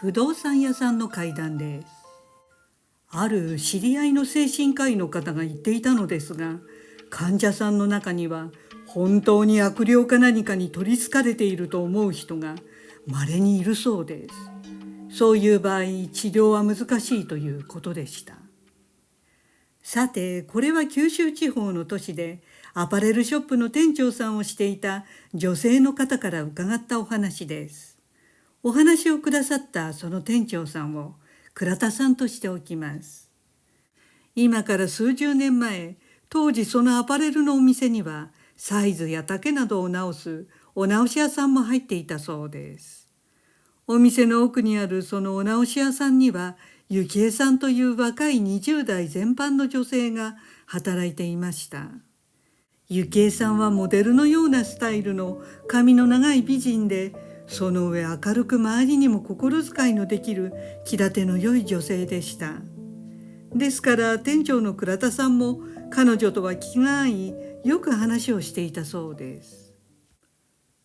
不動産屋さんの怪談です。ある知り合いの精神科医の方が言っていたのですが、患者さんの中には本当に悪霊か何かに取りつかれていると思う人が稀にいるそうです。そういう場合、治療は難しいということでした。さて、これは九州地方の都市でアパレルショップの店長さんをしていた女性の方から伺ったお話です。お話をくださったその店長さんを倉田さんとしておきます。今から数十年前、当時そのアパレルのお店にはサイズや丈などを直すお直し屋さんも入っていたそうです。お店の奥にあるそのお直し屋さんには幸恵さんという若い20代前半の女性が働いていました。幸恵さんはモデルのようなスタイルの髪の長い美人で、その上明るく周りにも心遣いのできる気立ての良い女性でした。ですから店長の倉田さんも彼女とは気が合い、よく話をしていたそうです。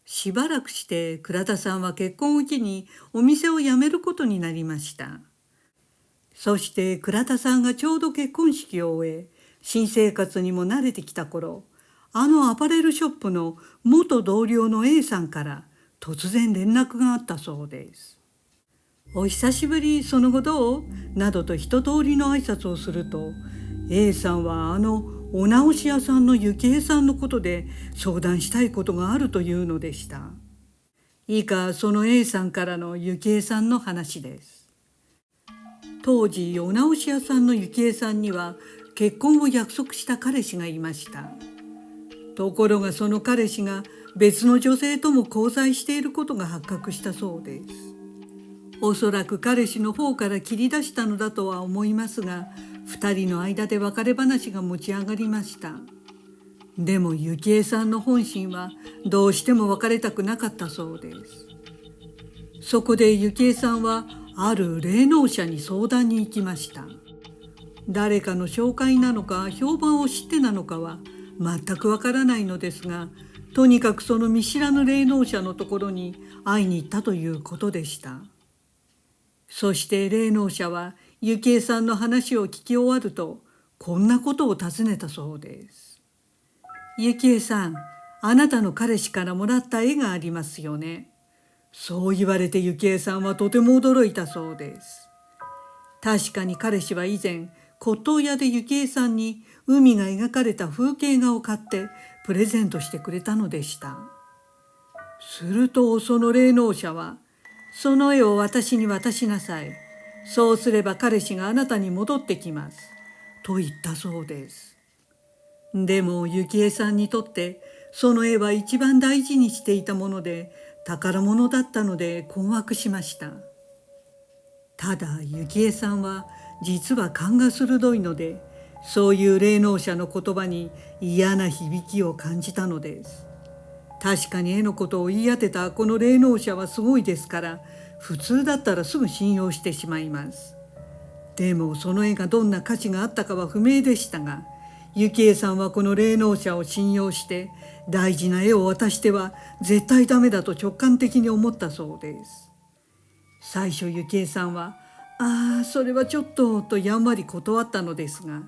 しばらくして倉田さんは結婚を機にお店を辞めることになりました。そして倉田さんがちょうど結婚式を終え、新生活にも慣れてきた頃、あのアパレルショップの元同僚の A さんから突然連絡があったそうです。お久しぶり、その後どうなどと一通りの挨拶をすると、 A さんはあのお直し屋さんの幸恵さんのことで相談したいことがあるというのでした。以下その A さんからの幸恵さんの話です。当時お直し屋さんの幸恵さんには結婚を約束した彼氏がいました。ところがその彼氏が別の女性とも交際していることが発覚したそうです。おそらく彼氏の方から切り出したのだとは思いますが、2人の間で別れ話が持ち上がりました。でも幸恵さんの本心はどうしても別れたくなかったそうです。そこで幸恵さんはある霊能者に相談に行きました。誰かの紹介なのか評判を知ってなのかは全くわからないのですが、とにかくその見知らぬ霊能者のところに会いに行ったということでした。そして霊能者は幸恵さんの話を聞き終わると、こんなことを尋ねたそうです。幸恵さん、あなたの彼氏からもらった絵がありますよね。そう言われて幸恵さんはとても驚いたそうです。確かに彼氏は以前骨董屋で幸恵さんに海が描かれた風景画を買ってプレゼントしてくれたのでした。するとその霊能者は、その絵を私に渡しなさい。そうすれば彼氏があなたに戻ってきます。と言ったそうです。でも幸恵さんにとってその絵は一番大事にしていたもので、宝物だったので困惑しました。ただ幸恵さんは実は勘が鋭いので、そういう霊能者の言葉に嫌な響きを感じたのです。確かに絵のことを言い当てたこの霊能者はすごいですから、普通だったらすぐ信用してしまいます。でもその絵がどんな価値があったかは不明でしたが、幸恵さんはこの霊能者を信用して大事な絵を渡しては絶対ダメだと直感的に思ったそうです。最初幸恵さんはそれはちょっとやんわり断ったのですが、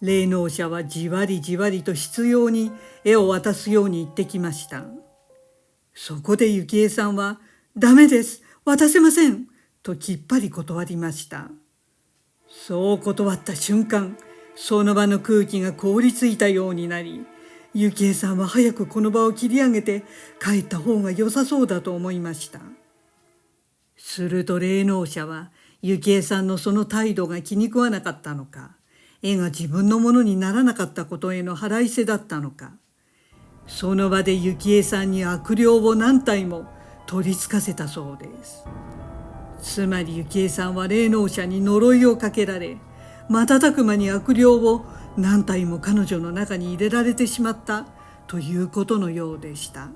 霊能者はじわりじわりと執拗に絵を渡すように言ってきました。そこで幸恵さんは、ダメです、渡せませんときっぱり断りました。そう断った瞬間、その場の空気が凍りついたようになり、幸恵さんは早くこの場を切り上げて帰った方が良さそうだと思いました。すると霊能者は幸恵さんのその態度が気に食わなかったのか、絵が自分のものにならなかったことへの腹いせだったのか、その場で幸恵さんに悪霊を何体も取りつかせたそうです。つまり幸恵さんは霊能者に呪いをかけられ、瞬く間に悪霊を何体も彼女の中に入れられてしまったということのようでした。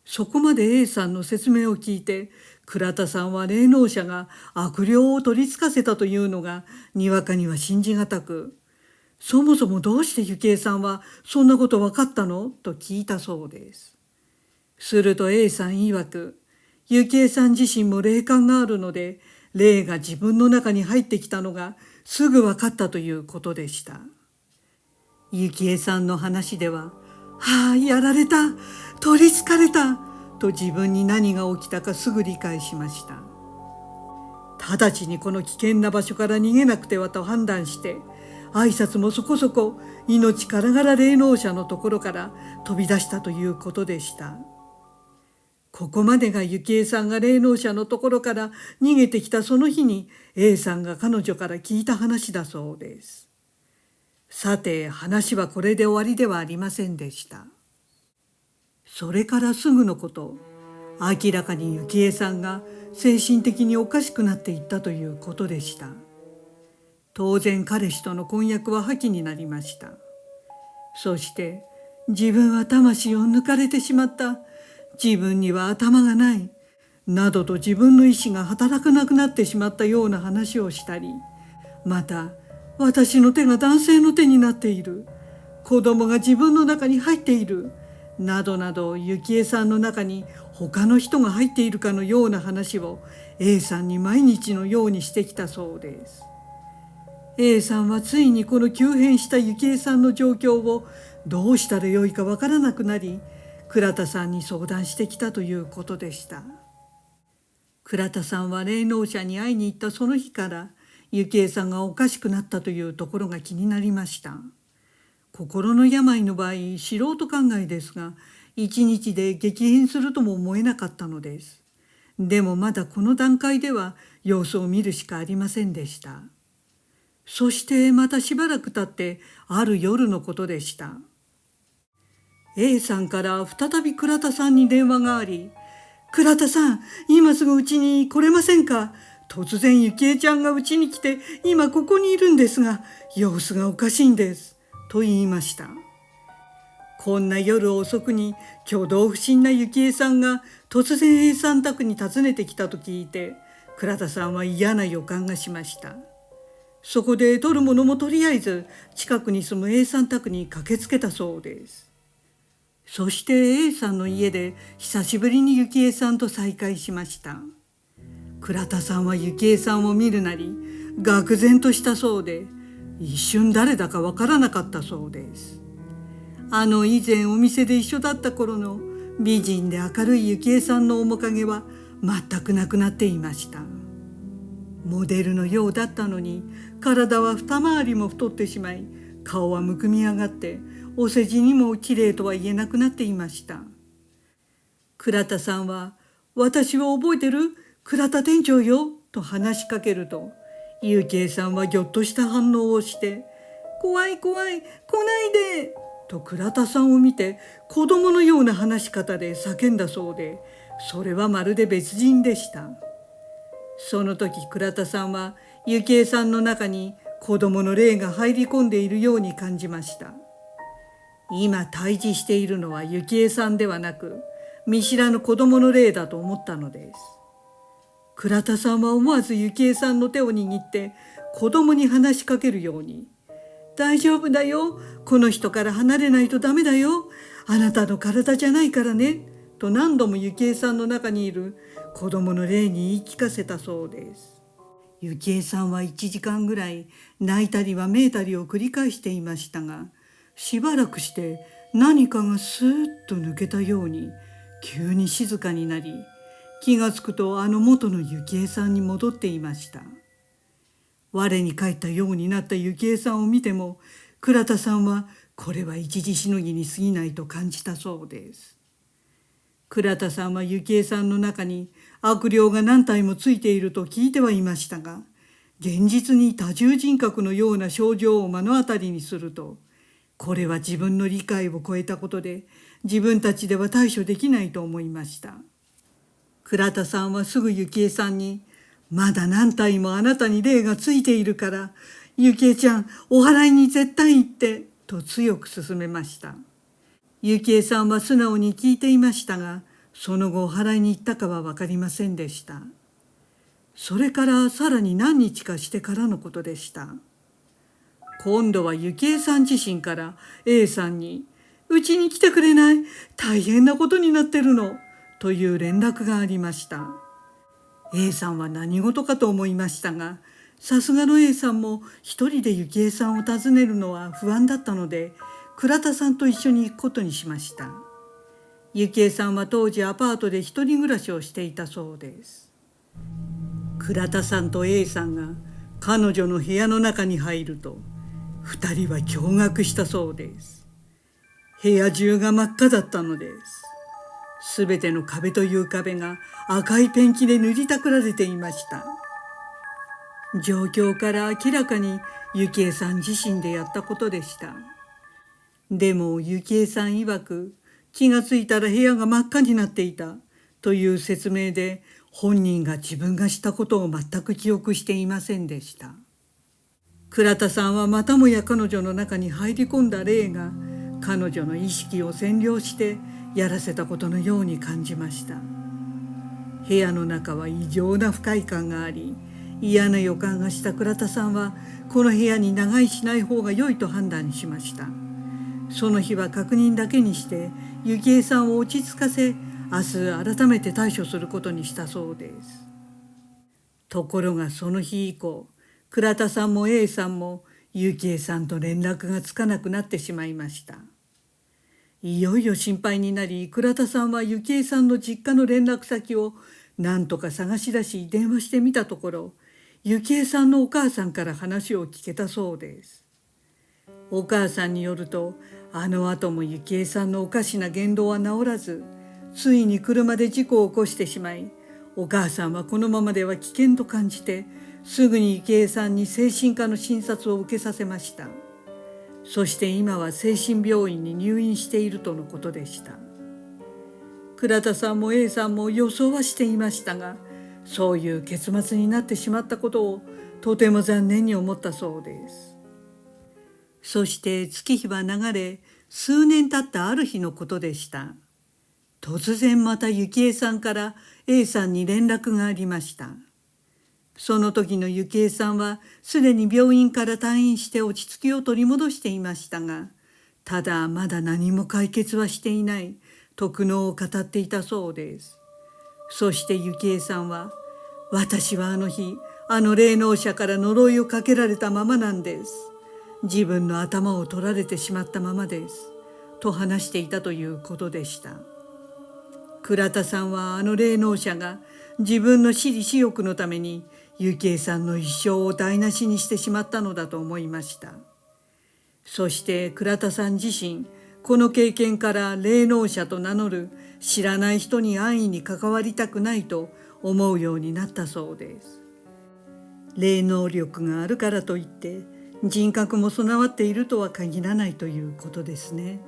そこまで A さんの説明を聞いて、倉田さんは霊能者が悪霊を取りつかせたというのがにわかには信じがたく、そもそもどうして幸恵さんはそんなこと分かったのと聞いたそうです。すると A さん曰く、ゆきえさん自身も霊感があるので、霊が自分の中に入ってきたのがすぐ分かったということでした。ゆきえさんの話では、やられた、取りつかれたと自分に何が起きたかすぐ理解しました。直ちにこの危険な場所から逃げなくてはと判断して、挨拶もそこそこ命からがら霊能者のところから飛び出したということでした。ここまでがゆきえさんが霊能者のところから逃げてきたその日に A さんが彼女から聞いた話だそうです。さて、話はこれで終わりではありませんでした。それからすぐのこと、明らかにゆきえさんが精神的におかしくなっていったということでした。当然彼氏との婚約は破棄になりました。そして自分は魂を抜かれてしまった、自分には頭がないなどと自分の意志が働かなくなってしまったような話をしたり、また私の手が男性の手になっている、子供が自分の中に入っているなどなど、ゆきえさんの中に他の人が入っているかのような話を A さんに毎日のようにしてきたそうです。 A さんはついにこの急変したゆきえさんの状況をどうしたらよいかわからなくなり、倉田さんに相談してきたということでした。倉田さんは霊能者に会いに行ったその日からゆきえさんがおかしくなったというところが気になりました。心の病の場合、素人考えですが、一日で激変するとも思えなかったのです。でもまだこの段階では様子を見るしかありませんでした。そしてまたしばらく経ってある夜のことでした。A さんから再び倉田さんに電話があり、倉田さん、今すぐうちに来れませんか？突然ゆきえちゃんがうちに来て、今ここにいるんですが、様子がおかしいんです。と言いました。こんな夜遅くに挙動不審なゆきえさんが突然 A さん宅に訪ねてきたと聞いて、倉田さんは嫌な予感がしました。そこで取るものもとりあえず近くに住む A さん宅に駆けつけたそうです。そして A さんの家で久しぶりにゆきえさんと再会しました。倉田さんはゆきえさんを見るなり愕然としたそうで、一瞬誰だかわからなかったそうです。以前お店で一緒だった頃の美人で明るいゆきえさんの面影は全くなくなっていました。モデルのようだったのに、体は二回りも太ってしまい、顔はむくみ上がってお世辞にもきれいとは言えなくなっていました。倉田さんは、私を覚えてる？倉田店長よと話しかけると、ゆきえさんはぎょっとした反応をして、怖い怖い、来ないでと倉田さんを見て子供のような話し方で叫んだそうで、それはまるで別人でした。その時倉田さんはゆきえさんの中に子供の霊が入り込んでいるように感じました。今対峙しているのはゆきえさんではなく、見知らぬ子供の霊だと思ったのです。倉田さんは思わずゆきえさんの手を握って子供に話しかけるように、大丈夫だよ、この人から離れないとダメだよ、あなたの体じゃないからねと何度もゆきえさんの中にいる子供の霊に言い聞かせたそうです。ゆきえさんは1時間ぐらい泣いたりわめいたりを繰り返していましたが、しばらくして何かがスーッと抜けたように急に静かになり、気がつくと元のゆきえさんに戻っていました。我に返ったようになったゆきえさんを見ても、倉田さんはこれは一時しのぎに過ぎないと感じたそうです。倉田さんはゆきえさんの中に悪霊が何体もついていると聞いてはいましたが、現実に多重人格のような症状を目の当たりにすると、これは自分の理解を超えたことで自分たちでは対処できないと思いました。倉田さんはすぐゆきえさんに、まだ何体もあなたに霊がついているから、ゆきえちゃんお祓いに絶対行ってと強く勧めました。ゆきえさんは素直に聞いていましたが、その後お祓いに行ったかは分かりませんでした。それからさらに何日かしてからのことでした。今度はゆきえさん自身から A さんに、うちに来てくれない？大変なことになってるのという連絡がありました。A さんは何事かと思いましたが、さすがの A さんも一人で幸恵さんを訪ねるのは不安だったので、倉田さんと一緒に行くことにしました。幸恵さんは当時アパートで一人暮らしをしていたそうです。倉田さんと A さんが彼女の部屋の中に入ると、二人は驚愕したそうです。部屋中が真っ赤だったのです。すべての壁という壁が赤いペンキで塗りたくられていました。状況から明らかに幸恵さん自身でやったことでした。でも幸恵さん曰く、気がついたら部屋が真っ赤になっていたという説明で、本人が自分がしたことを全く記憶していませんでした。倉田さんはまたもや彼女の中に入り込んだ霊が彼女の意識を占領してやらせたことのように感じました。部屋の中は異常な不快感があり、嫌な予感がした倉田さんはこの部屋に長居しない方が良いと判断しました。その日は確認だけにして幸恵さんを落ち着かせ、明日改めて対処することにしたそうです。ところがその日以降、倉田さんも A さんも幸恵さんと連絡がつかなくなってしまいました。いよいよ心配になり、倉田さんは幸恵さんの実家の連絡先を何とか探し出し電話してみたところ、幸恵さんのお母さんから話を聞けたそうです。お母さんによると、あの後も幸恵さんのおかしな言動は治らず、ついに車で事故を起こしてしまい、お母さんはこのままでは危険と感じて、すぐに幸恵さんに精神科の診察を受けさせました。そして今は精神病院に入院しているとのことでした。倉田さんも A さんも予想はしていましたが、そういう結末になってしまったことをとても残念に思ったそうです。そして月日は流れ、数年経ったある日のことでした。突然また幸恵さんから A さんに連絡がありました。その時の幸恵さんはすでに病院から退院して落ち着きを取り戻していましたが、ただまだ何も解決はしていないと苦悩を語っていたそうです。そして幸恵さんは、私はあの日、あの霊能者から呪いをかけられたままなんです。自分の頭を取られてしまったままです。と話していたということでした。倉田さんはあの霊能者が自分の私利私欲のために幸恵さんの一生を台無しにしてしまったのだと思いました。そして倉田さん自身、この経験から霊能者と名乗る知らない人に安易に関わりたくないと思うようになったそうです。霊能力があるからといって人格も備わっているとは限らないということですね。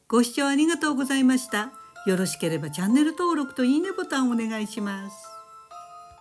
ご視聴ありがとうございました。よろしければチャンネル登録といいねボタンをお願いします。